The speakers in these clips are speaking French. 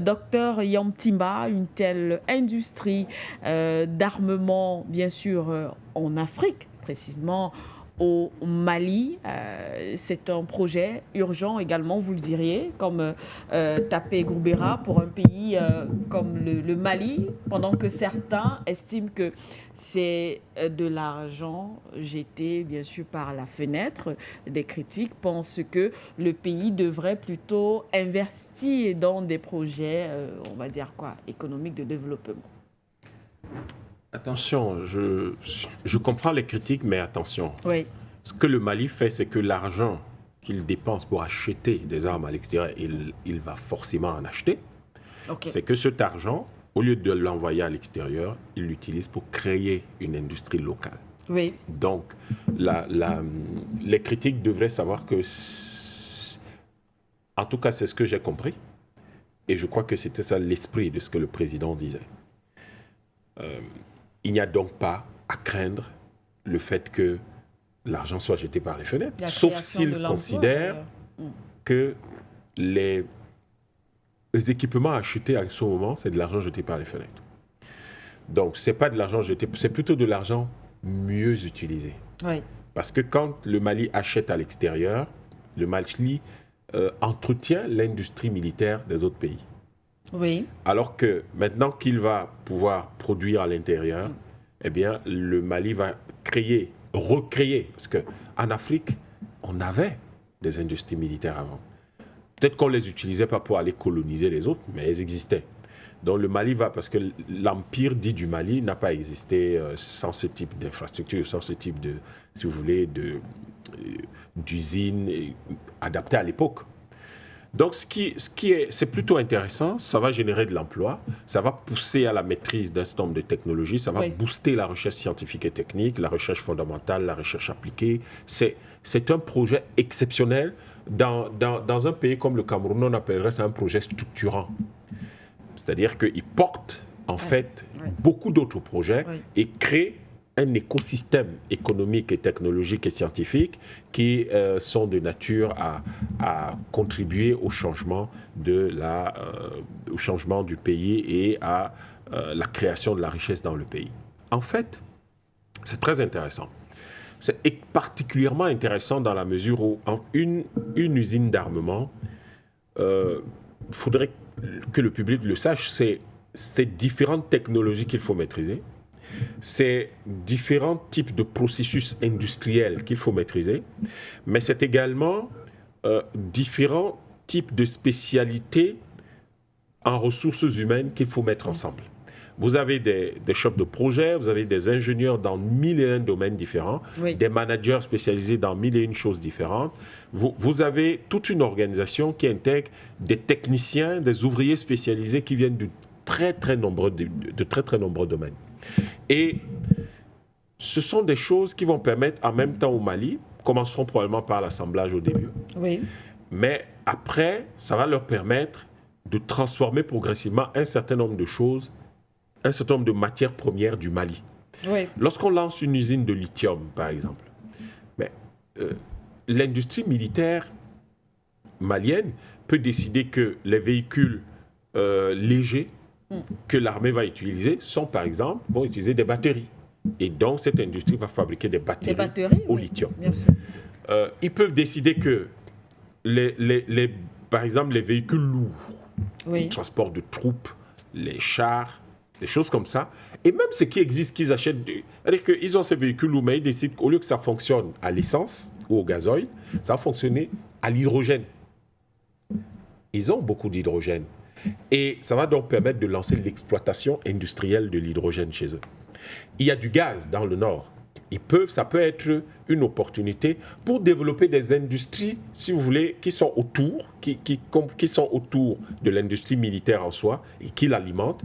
Docteur Yamtimba, une telle industrie d'armement, bien sûr, en Afrique, précisément au Mali. C'est un projet urgent également, vous le diriez, comme Tapé Groubéra pour un pays comme le Mali, pendant que certains estiment que c'est de l'argent jeté, bien sûr, par la fenêtre. Des critiques pensent que le pays devrait plutôt investir dans des projets, on va dire quoi, économiques de développement. Attention, je comprends les critiques, mais attention. Oui. Ce que le Mali fait, c'est que l'argent qu'il dépense pour acheter des armes à l'extérieur, il va forcément en acheter. Okay. C'est que cet argent, au lieu de l'envoyer à l'extérieur, il l'utilise pour créer une industrie locale. Oui. Donc, les critiques devraient savoir que, en tout cas, c'est ce que j'ai compris. Et je crois que c'était ça l'esprit de ce que le président disait. Il n'y a donc pas à craindre le fait que l'argent soit jeté par les fenêtres, sauf s'il considère que les équipements achetés à ce moment, c'est de l'argent jeté par les fenêtres. Donc, ce n'est pas de l'argent jeté, c'est plutôt de l'argent mieux utilisé. Oui. Parce que quand le Mali achète à l'extérieur, le Mali entretient l'industrie militaire des autres pays. Oui. Alors que maintenant qu'il va pouvoir produire à l'intérieur, eh bien, le Mali va recréer, parce qu'en Afrique, on avait des industries militaires avant. Peut-être qu'on ne les utilisait pas pour aller coloniser les autres, mais elles existaient. Donc le Mali va, parce que l'empire dit du Mali n'a pas existé sans ce type d'infrastructure, sans ce type de, si vous voulez, d'usines adaptées à l'époque. Donc, c'est plutôt intéressant, ça va générer de l'emploi, ça va pousser à la maîtrise d'un certain nombre de technologies, ça va booster la recherche scientifique et technique, la recherche fondamentale, la recherche appliquée. C'est un projet exceptionnel. Dans un pays comme le Cameroun, on appellerait ça un projet structurant. C'est-à-dire qu'il porte, en fait, beaucoup d'autres projets et crée un écosystème économique et technologique et scientifique qui sont de nature à contribuer au changement, au changement du pays et à la création de la richesse dans le pays. En fait, c'est très intéressant. C'est particulièrement intéressant dans la mesure où une usine d'armement, faudrait que le public le sache, c'est différentes technologies qu'il faut maîtriser. C'est différents types de processus industriels qu'il faut maîtriser, mais c'est également différents types de spécialités en ressources humaines qu'il faut mettre ensemble. Vous avez des chefs de projet, vous avez des ingénieurs dans 1001 domaines différents, des managers spécialisés dans 1001 choses différentes. Vous avez toute une organisation qui intègre des techniciens, des ouvriers spécialisés qui viennent de très très nombreux domaines. Et ce sont des choses qui vont permettre en même temps au Mali, commenceront probablement par l'assemblage au début, mais après, ça va leur permettre de transformer progressivement un certain nombre de choses, un certain nombre de matières premières du Mali. Lorsqu'on lance une usine de lithium, par exemple, l'industrie militaire malienne peut décider que les véhicules légers que l'armée va utiliser vont utiliser des batteries. Et donc, cette industrie va fabriquer des batteries au lithium. Bien sûr. Ils peuvent décider que, par exemple, les véhicules lourds, le transport de troupes, les chars, des choses comme ça, et même ce qui existe qu'ils achètent, c'est-à-dire qu'ils ont ces véhicules lourds, mais ils décident qu'au lieu que ça fonctionne à l'essence ou au gazoil, ça va fonctionner à l'hydrogène. Ils ont beaucoup d'hydrogène. Et ça va donc permettre de lancer l'exploitation industrielle de l'hydrogène chez eux. Il y a du gaz dans le nord. Ça peut être une opportunité pour développer des industries, si vous voulez, qui sont autour de l'industrie militaire en soi et qui l'alimentent,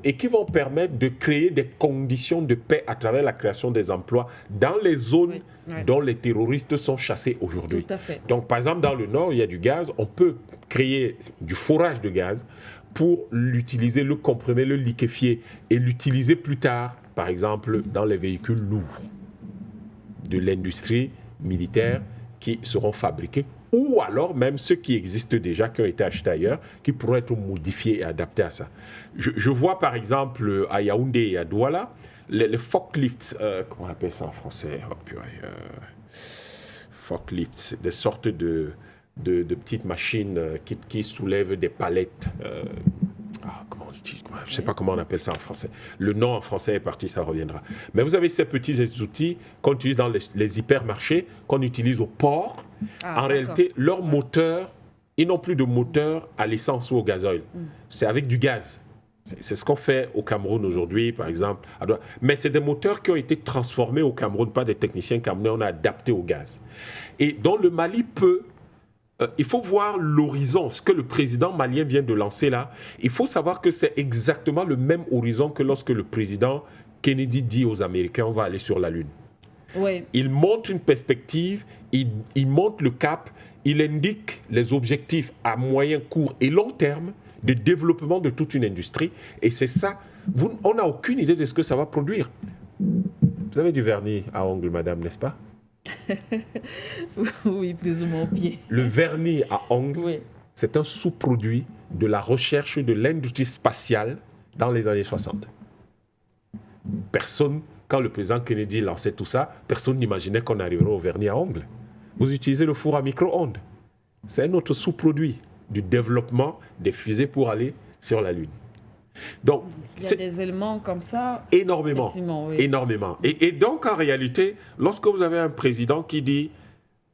et qui vont permettre de créer des conditions de paix à travers la création des emplois dans les zones dont les terroristes sont chassés aujourd'hui. Tout à fait. Donc, par exemple, dans le nord, il y a du gaz. On peut créer du forage de gaz pour l'utiliser, le comprimer, le liquéfier et l'utiliser plus tard, par exemple, dans les véhicules lourds de l'industrie militaire qui seront fabriqués ou alors même ceux qui existent déjà, qui ont été achetés ailleurs, qui pourraient être modifiés et adaptés à ça. Je vois par exemple à Yaoundé et à Douala, les forklifts, comment on appelle ça en français? Oh, purée, forklifts, des sortes de petites machines qui soulèvent des palettes. Je ne sais pas comment on appelle ça en français. Le nom en français est parti, ça reviendra. Mais vous avez ces petits outils qu'on utilise dans les hypermarchés, qu'on utilise au port. En réalité, leur moteur, ils n'ont plus de moteur à l'essence ou au gasoil. C'est avec du gaz. C'est ce qu'on fait au Cameroun aujourd'hui, par exemple. Mais c'est des moteurs qui ont été transformés au Cameroun, pas des techniciens camerounais, on a adapté au gaz. Et dont le Mali peut... il faut voir l'horizon, ce que le président malien vient de lancer là. Il faut savoir que c'est exactement le même horizon que lorsque le président Kennedy dit aux Américains, on va aller sur la Lune. Oui. Il montre une perspective, il montre le cap, il indique les objectifs à moyen, court et long terme de développement de toute une industrie. Et c'est ça, on n'a aucune idée de ce que ça va produire. Vous avez du vernis à ongles, madame, n'est-ce pas? Oui, plus ou moins au pied. Le vernis à ongles, c'est un sous-produit de la recherche de l'industrie spatiale dans les années 60. Personne, quand le président Kennedy lançait tout ça, personne n'imaginait qu'on arriverait au vernis à ongles. Vous utilisez le four à micro-ondes. C'est un autre sous-produit du développement des fusées pour aller sur la Lune. Donc, il y a des éléments comme ça. Énormément. Oui. Énormément. Et donc, en réalité, lorsque vous avez un président qui dit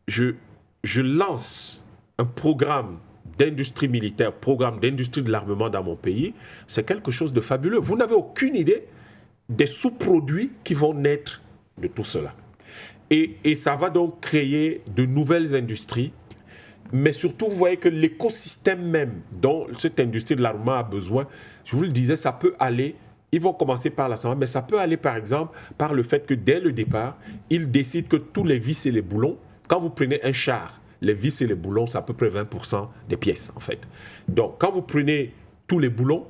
je lance un programme d'industrie militaire, programme d'industrie de l'armement dans mon pays, c'est quelque chose de fabuleux. Vous n'avez aucune idée des sous-produits qui vont naître de tout cela. Et ça va donc créer de nouvelles industries. Mais surtout, vous voyez que l'écosystème même dont cette industrie de l'armement a besoin, je vous le disais, ça peut aller, ils vont commencer par l'assemblage, mais ça peut aller par exemple par le fait que dès le départ, ils décident que tous les vis et les boulons, quand vous prenez un char, les vis et les boulons, c'est à peu près 20% des pièces en fait. Donc quand vous prenez tous les boulons,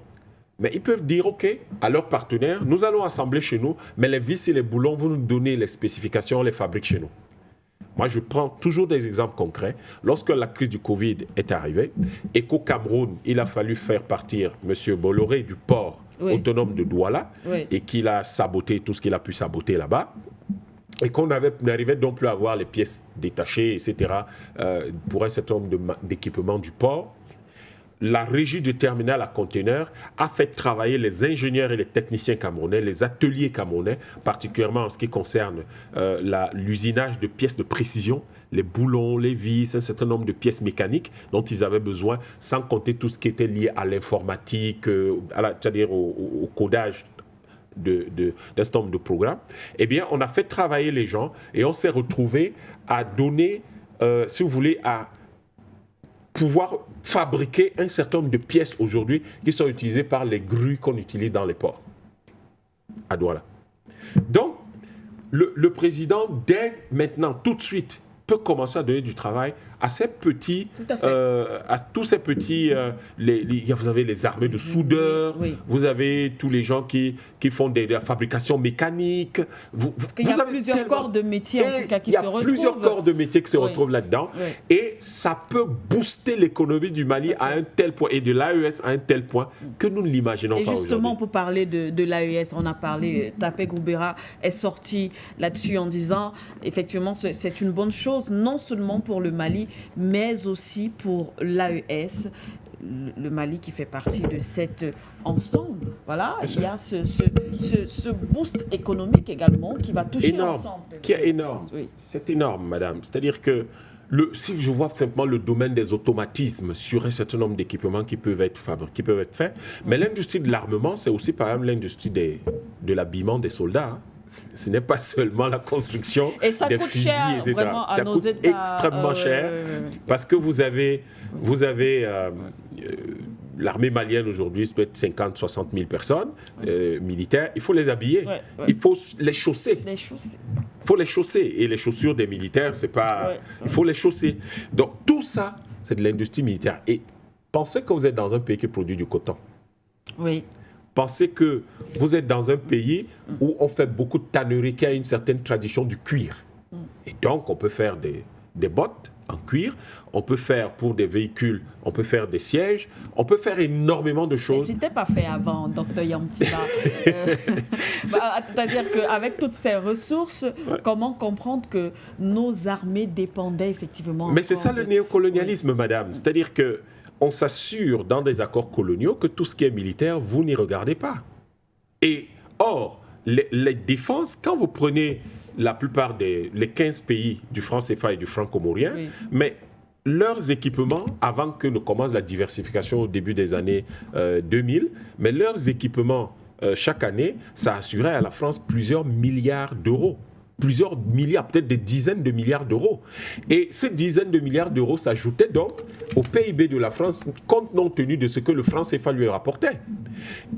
mais ils peuvent dire, OK, à leurs partenaires, nous allons assembler chez nous, mais les vis et les boulons, vous nous donnez les spécifications, on les fabrique chez nous. Moi, je prends toujours des exemples concrets. Lorsque la crise du Covid est arrivée et qu'au Cameroun, il a fallu faire partir M. Bolloré du port autonome de Douala et qu'il a saboté tout ce qu'il a pu saboter là-bas, et qu'on n'arrivait donc plus à avoir les pièces détachées, etc., pour un certain nombre d'équipements du port, la régie du terminal à conteneurs a fait travailler les ingénieurs et les techniciens camerounais, les ateliers camerounais, particulièrement en ce qui concerne l'usinage de pièces de précision, les boulons, les vis, un certain nombre de pièces mécaniques dont ils avaient besoin, sans compter tout ce qui était lié à l'informatique, c'est-à-dire au codage d'un certain nombre de programmes. Eh bien, on a fait travailler les gens et on s'est retrouvé à donner, si vous voulez, à pouvoir fabriquer un certain nombre de pièces aujourd'hui qui sont utilisées par les grues qu'on utilise dans les ports à Douala. Donc, le président, dès maintenant, tout de suite, peut commencer à donner du travail à ces petits, à tous ces petits, vous avez les armées de soudeurs, vous avez tous les gens qui font de la fabrication mécanique. Il y a plusieurs corps de métiers en tout cas qui se retrouvent. Il y a plusieurs corps de métiers qui se retrouvent là-dedans. Et ça peut booster l'économie du Mali à un tel point, et de l'AES à un tel point que nous ne l'imaginons pas aujourd'hui. Et justement, pour parler de l'AES, on a parlé, Tapé Goubera est sorti là-dessus en disant, effectivement, c'est une bonne chose, non seulement pour le Mali, mais aussi pour l'AES, le Mali qui fait partie de cet ensemble. Voilà, il y a ce boost économique également qui va toucher l'ensemble. Qui est énorme. Oui. C'est énorme, madame. C'est-à-dire que si je vois simplement le domaine des automatismes sur un certain nombre d'équipements qui peuvent être faits, mais l'industrie de l'armement, c'est aussi par exemple l'industrie de l'habillement des soldats. Hein. Ce n'est pas seulement la construction des fusils, etc. Ça coûte extrêmement cher parce que vous avez l'armée malienne aujourd'hui, c'est peut-être 50-60 000 personnes militaires. Il faut les habiller, il faut les chausser. Il faut les chausser. Et les chaussures des militaires, c'est pas... Il faut les chausser. Donc tout ça, c'est de l'industrie militaire. Et pensez que vous êtes dans un pays qui produit du coton. Oui. Pensez que vous êtes dans un pays où on fait beaucoup de tannerie, qui a une certaine tradition du cuir. Et donc, on peut faire des bottes en cuir, on peut faire pour des véhicules, on peut faire des sièges, on peut faire énormément de choses. Mais c'était pas fait avant, Dr Yamtiba. C'est-à-dire qu'avec toutes ces ressources, comment comprendre que nos armées dépendaient effectivement... Mais c'est ça le néocolonialisme, madame. C'est-à-dire que on s'assure dans des accords coloniaux que tout ce qui est militaire, vous n'y regardez pas. Et or, les défenses, quand vous prenez la plupart les 15 pays du franc CFA et du franc comorien, mais leurs équipements, avant que ne commence la diversification au début des années 2000, mais leurs équipements, chaque année, ça assurait à la France plusieurs milliards d'euros. Plusieurs milliards, peut-être des dizaines de milliards d'euros. Et ces dizaines de milliards d'euros s'ajoutaient donc au PIB de la France, compte tenu de ce que le franc CFA lui rapportait.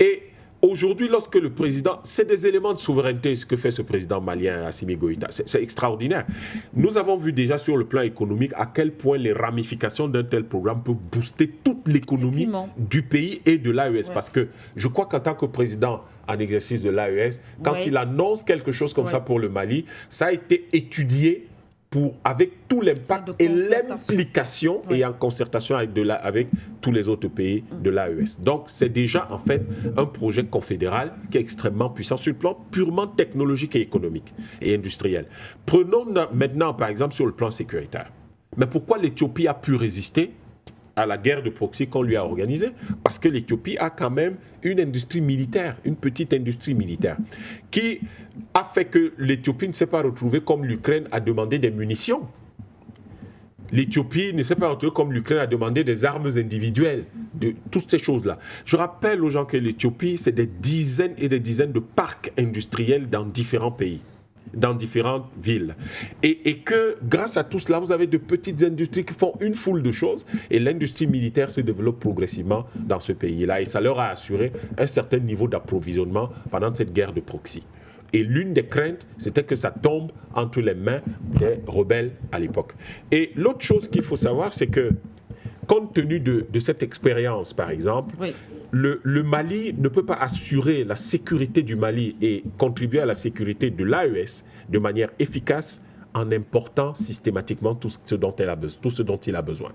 Et aujourd'hui, lorsque le président... C'est des éléments de souveraineté, ce que fait ce président malien, Assimi Goïta. C'est extraordinaire. Nous avons vu déjà sur le plan économique à quel point les ramifications d'un tel programme peuvent booster toute l'économie du pays et de l'AES. Parce que je crois qu'en tant que président en exercice de l'AES, quand il annonce quelque chose comme ça pour le Mali, ça a été étudié avec tout l'impact et l'implication et en concertation avec tous les autres pays de l'AES. Donc, c'est déjà en fait un projet confédéral qui est extrêmement puissant sur le plan purement technologique et économique et industriel. Prenons maintenant, par exemple, sur le plan sécuritaire. Mais pourquoi l'Éthiopie a pu résister à la guerre de proxy qu'on lui a organisée? Parce que l'Éthiopie a quand même une industrie militaire, une petite industrie militaire, qui a fait que l'Éthiopie ne s'est pas retrouvée comme l'Ukraine à demander des munitions. L'Éthiopie ne s'est pas retrouvée comme l'Ukraine à demander des armes individuelles, de toutes ces choses-là. Je rappelle aux gens que l'Éthiopie, c'est des dizaines et des dizaines de parcs industriels dans différents pays, dans différentes villes. Et que grâce à tout cela, vous avez de petites industries qui font une foule de choses et l'industrie militaire se développe progressivement dans ce pays-là et ça leur a assuré un certain niveau d'approvisionnement pendant cette guerre de proxy. Et l'une des craintes, c'était que ça tombe entre les mains des rebelles à l'époque. Et l'autre chose qu'il faut savoir, c'est que compte tenu de cette expérience, par exemple, le Mali ne peut pas assurer la sécurité du Mali et contribuer à la sécurité de l'AES de manière efficace en important systématiquement tout ce dont il a besoin.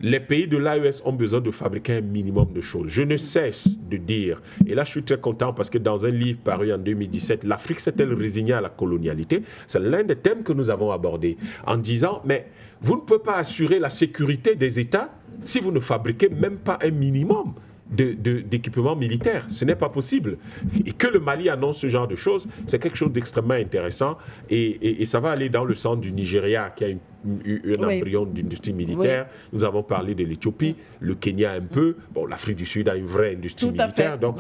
Les pays de l'AES ont besoin de fabriquer un minimum de choses. Je ne cesse de dire, et là je suis très content parce que dans un livre paru en 2017, l'Afrique s'est-elle résignée à la colonialité? C'est l'un des thèmes que nous avons abordé en disant, mais vous ne pouvez pas assurer la sécurité des États si vous ne fabriquez même pas un minimum d'équipements militaires. Ce n'est pas possible. Et que le Mali annonce ce genre de choses, c'est quelque chose d'extrêmement intéressant et ça va aller dans le sens du Nigeria qui a un embryon d'industrie militaire. Nous avons parlé de l'Éthiopie, le Kenya un peu, bon, l'Afrique du Sud a une vraie industrie militaire, donc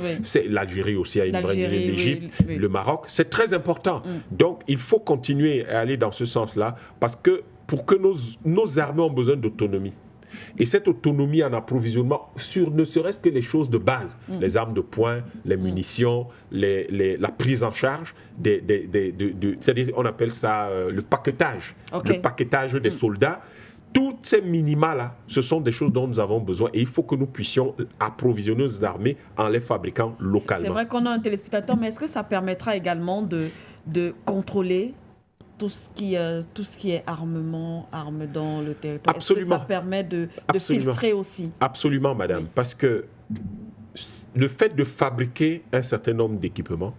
l'Algérie aussi a une vraie industrie, l'Égypte, le Maroc, c'est très important. Donc il faut continuer à aller dans ce sens-là parce que pour que nos armées ont besoin d'autonomie. Et cette autonomie en approvisionnement sur ne serait-ce que les choses de base, les armes de poing, les munitions, la prise en charge, c'est-à-dire on appelle ça le paquetage, le paquetage des soldats. Toutes ces minima-là, ce sont des choses dont nous avons besoin et il faut que nous puissions approvisionner nos armées en les fabriquant localement. C'est vrai qu'on a un téléspectateur, mais est-ce que ça permettra également de contrôler tout ce qui est armes dans le territoire? Absolument. Est-ce que ça permet de filtrer aussi? Absolument, madame. Parce que le fait de fabriquer un certain nombre d'équipements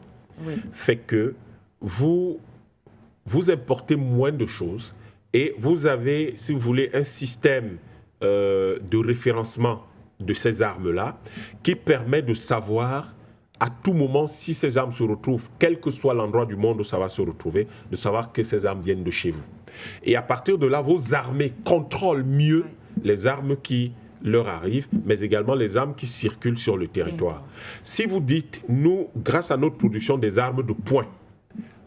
fait que vous importez moins de choses et vous avez, si vous voulez, un système de référencement de ces armes-là qui permet de savoir à tout moment, si ces armes se retrouvent, quel que soit l'endroit du monde où ça va se retrouver, de savoir que ces armes viennent de chez vous. Et à partir de là, vos armées contrôlent mieux les armes qui leur arrivent, mais également les armes qui circulent sur le territoire. Si vous dites, nous, grâce à notre production des armes de poing,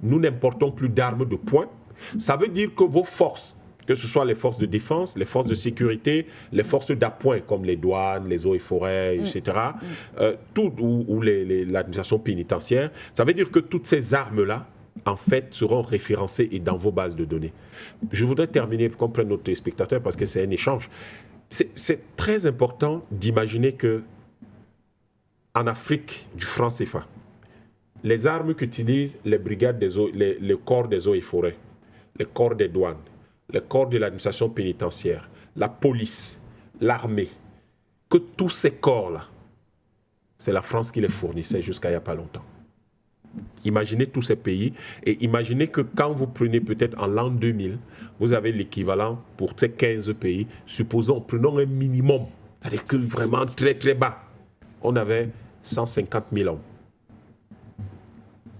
nous n'importons plus d'armes de poing, ça veut dire que vos forces, que ce soit les forces de défense, les forces de sécurité, les forces d'appoint comme les douanes, les eaux et forêts, etc., ou l'administration pénitentiaire, ça veut dire que toutes ces armes-là, en fait, seront référencées et dans vos bases de données. Je voudrais terminer pour qu'on prenne notre téléspectateur parce que c'est un échange. C'est très important d'imaginer que en Afrique du franc CFA, les armes qu'utilisent les brigades des eaux, les corps des eaux et forêts, les corps des douanes, le corps de l'administration pénitentiaire, la police, l'armée, que tous ces corps-là, c'est la France qui les fournissait jusqu'à il n'y a pas longtemps. Imaginez tous ces pays et imaginez que quand vous prenez peut-être en l'an 2000, vous avez l'équivalent pour ces 15 pays, supposons, prenons un minimum, c'est-à-dire que vraiment très très bas, on avait 150 000 hommes.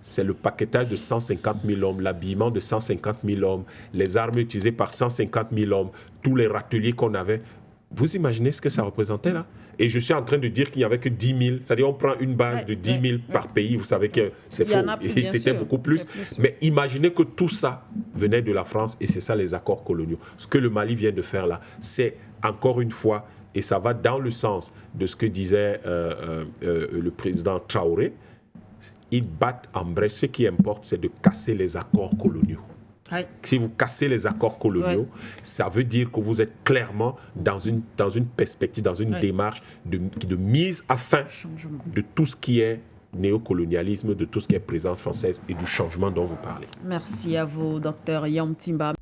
C'est le paquetage de 150 000 hommes, l'habillement de 150 000 hommes, les armes utilisées par 150 000 hommes, tous les râteliers qu'on avait. Vous imaginez ce que ça représentait là? Et je suis en train de dire qu'il n'y avait que 10 000, c'est-à-dire on prend une base de 10 000 par pays, vous savez que c'est faux, et c'était beaucoup plus. Mais imaginez que tout ça venait de la France et c'est ça les accords coloniaux. Ce que le Mali vient de faire là, c'est encore une fois, et ça va dans le sens de ce que disait le président Traoré, ils battent en brèche. Ce qui importe, c'est de casser les accords coloniaux. Oui. Si vous cassez les accords coloniaux, ça veut dire que vous êtes clairement dans une perspective, dans une démarche de mise à fin de tout ce qui est néocolonialisme, de tout ce qui est présence française et du changement dont vous parlez. Merci à vous, docteur Yom Timba.